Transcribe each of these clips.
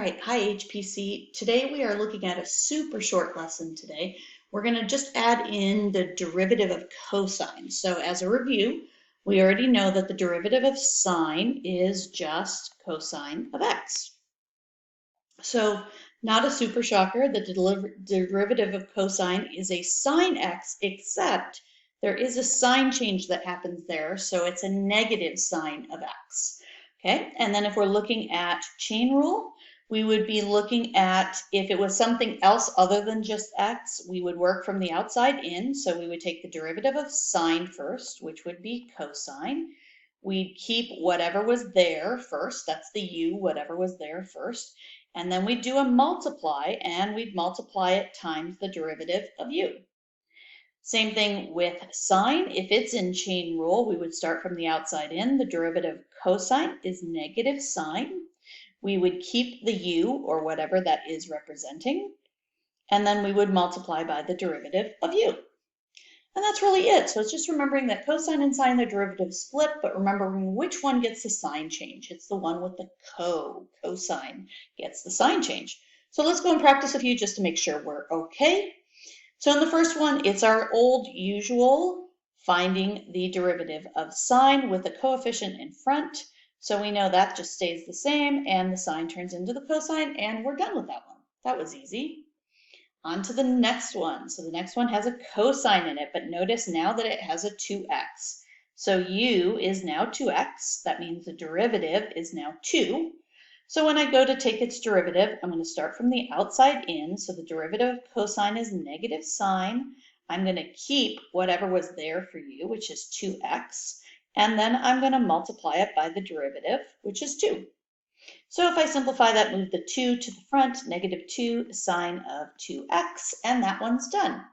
right, hi HPC. Today we are looking at a super short lesson today. We're going to just add in the derivative of cosine. So as a review, we already know that the derivative of sine is just cosine of x. So not a super shocker, the derivative of cosine is a sine x, except there is a sign change that happens there, so it's a negative sine of x. Okay, and then if we're looking at chain rule, we would be looking at if it was something else other than just x, we would work from the outside in. So we would take the derivative of sine first, which would be cosine. We'd keep whatever was there first, that's the u, whatever was there first. And then we'd do a multiply, and we'd multiply it times the derivative of u. Same thing with sine. If it's in chain rule, we would start from the outside in. The derivative of cosine is negative sine. We would keep the u, or whatever that is representing, and then we would multiply by the derivative of u. And that's really it. So it's just remembering that cosine and sine, their derivatives flip, but remembering which one gets the sign change. It's the one with the cosine gets the sign change. So let's go and practice a few just to make sure we're okay. So in the first one, it's our old usual finding the derivative of sine with a coefficient in front. So we know that just stays the same and the sine turns into the cosine, and we're done with that one. That was easy. On to the next one. So the next one has a cosine in it, but notice now that it has a 2x. So u is now 2x. That means the derivative is now 2. So when I go to take its derivative, I'm going to start from the outside in. So the derivative of cosine is negative sine. I'm going to keep whatever was there for u, which is 2x. And then I'm going to multiply it by the derivative, which is 2. So if I simplify that, move the 2 to the front, negative 2 sine of 2x, and that one's done.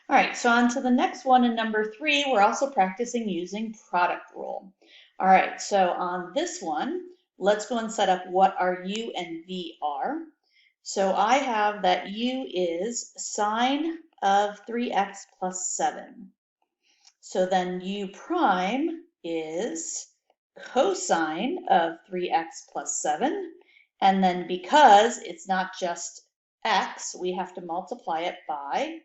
All right, so on to the next one in number 3, we're also practicing using product rule. All right, so on this one, let's go and set up what our u and v are. So I have that u is sine of 3x plus 7. So then u prime is cosine of 3x plus 7. And then because it's not just x, we have to multiply it by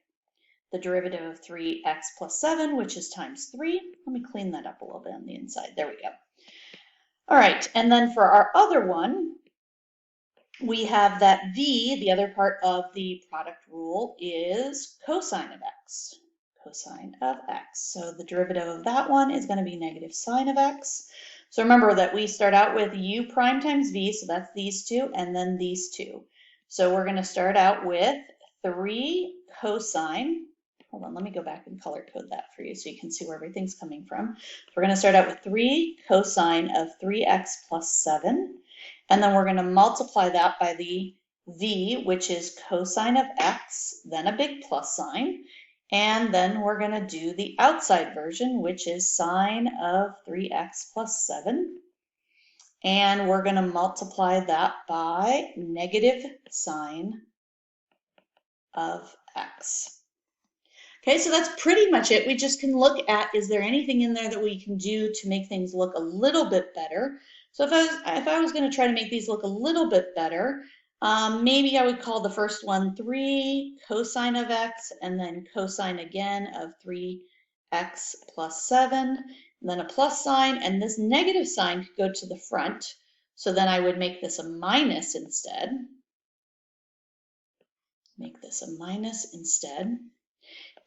the derivative of 3x plus 7, which is times 3. Let me clean that up a little bit on the inside. There we go. All right, and then for our other one, we have that v, the other part of the product rule, is cosine of x. Cosine of x. So the derivative of that one is going to be negative sine of x. So remember that we start out with u prime times v, so that's these two, and then these two. So we're going to start out with 3 cosine. Hold on, let me go back and color code that for you so you can see where everything's coming from. We're going to start out with 3 cosine of 3x plus 7, and then we're going to multiply that by the v, which is cosine of x, then a big plus sign. And then we're going to do the outside version, which is sine of 3x plus 7. And we're going to multiply that by negative sine of x. Okay, so that's pretty much it. We just can look at, is there anything in there that we can do to make things look a little bit better? So if I was going to try to make these look a little bit better, maybe I would call the first one 3 cosine of x, and then cosine again of 3x plus 7, and then a plus sign, and this negative sign could go to the front. So then I would make this a minus instead. Make this a minus instead.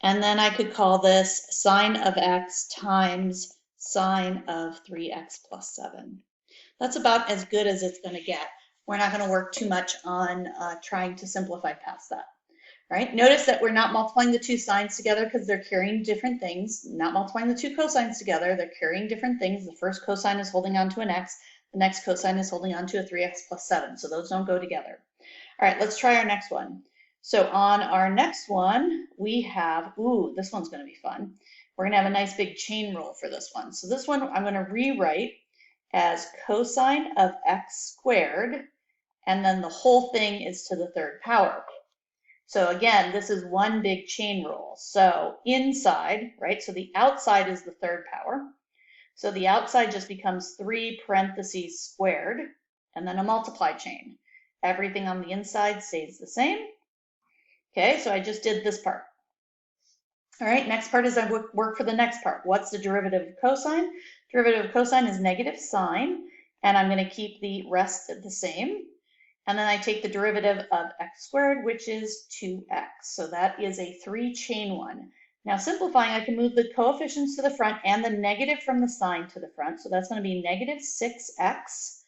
And then I could call this sine of x times sine of 3x plus 7. That's about as good as it's going to get. We're not going to work too much on trying to simplify past that. All right, notice that we're not multiplying the two sines together because they're carrying different things. Not multiplying the two cosines together, they're carrying different things. The first cosine is holding on to an x, the next cosine is holding on to a 3x plus 7, so those don't go together. All right, let's try our next one. So on our next one, we have, ooh, this one's going to be fun. We're going to have a nice big chain rule for this one. So this one I'm going to rewrite as cosine of x squared, and then the whole thing is to the third power. So again, this is one big chain rule. So inside, right, so the outside is the third power. So the outside just becomes 3 parentheses squared, and then a multiply chain. Everything on the inside stays the same. Okay, so I just did this part. All right, next part is I work for the next part. What's the derivative of cosine? Derivative of cosine is negative sine, and I'm going to keep the rest the same. And then I take the derivative of x squared, which is 2x. So that is a 3-chain one. Now simplifying, I can move the coefficients to the front and the negative from the sign to the front. So that's going to be negative 6x.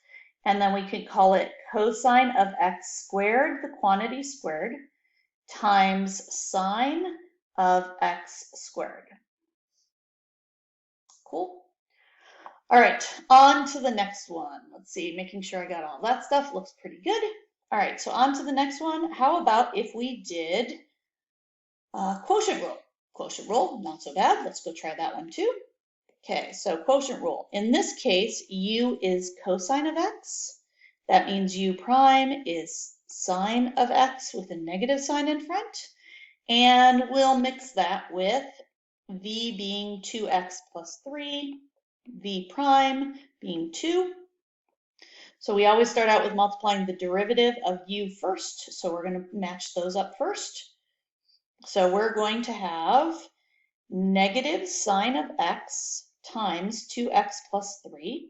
And then we could call it cosine of x squared, the quantity squared, times sine of x squared. Cool. All right, on to the next one. Let's see, making sure I got all that stuff. Looks pretty good. All right, so on to the next one. How about if we did quotient rule? Quotient rule, not so bad. Let's go try that one too. Okay, so quotient rule. In this case, u is cosine of x. That means u prime is sine of x with a negative sign in front. And we'll mix that with v being 2x plus 3, v prime being 2. So we always start out with multiplying the derivative of u first. So we're going to match those up first. So we're going to have negative sine of x times 2x plus 3,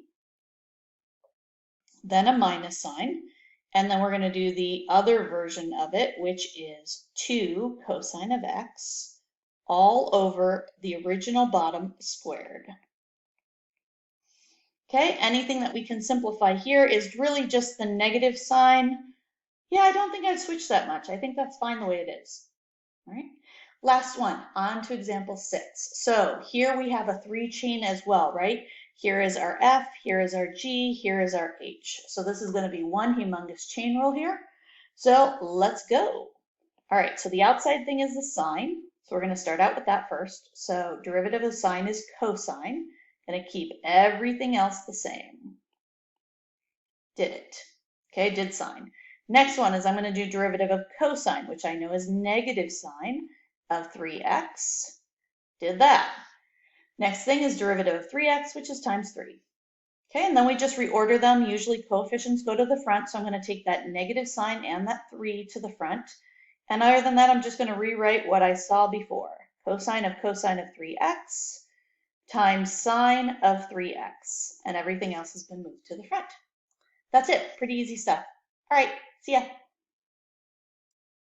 then a minus sign, and then we're going to do the other version of it, which is 2 cosine of x all over the original bottom squared. Okay, anything that we can simplify here is really just the negative sign. Yeah, I don't think I'd switch that much. I think that's fine the way it is. All right, last one, on to example 6. So here we have a 3-chain as well, right? Here is our F, here is our G, here is our H. So this is going to be one humongous chain rule here. So let's go. All right, so the outside thing is the sine. So we're going to start out with that first. So derivative of sine is cosine. Going to keep everything else the same. Did it. Okay, did sine. Next one is I'm going to do derivative of cosine, which I know is negative sine of 3x. Did that. Next thing is derivative of 3x, which is times 3. Okay, and then we just reorder them. Usually coefficients go to the front, so I'm going to take that negative sign and that 3 to the front. And other than that, I'm just going to rewrite what I saw before. Cosine of 3x times sine of 3x, and everything else has been moved to the front. That's it, pretty easy stuff. All right, see ya.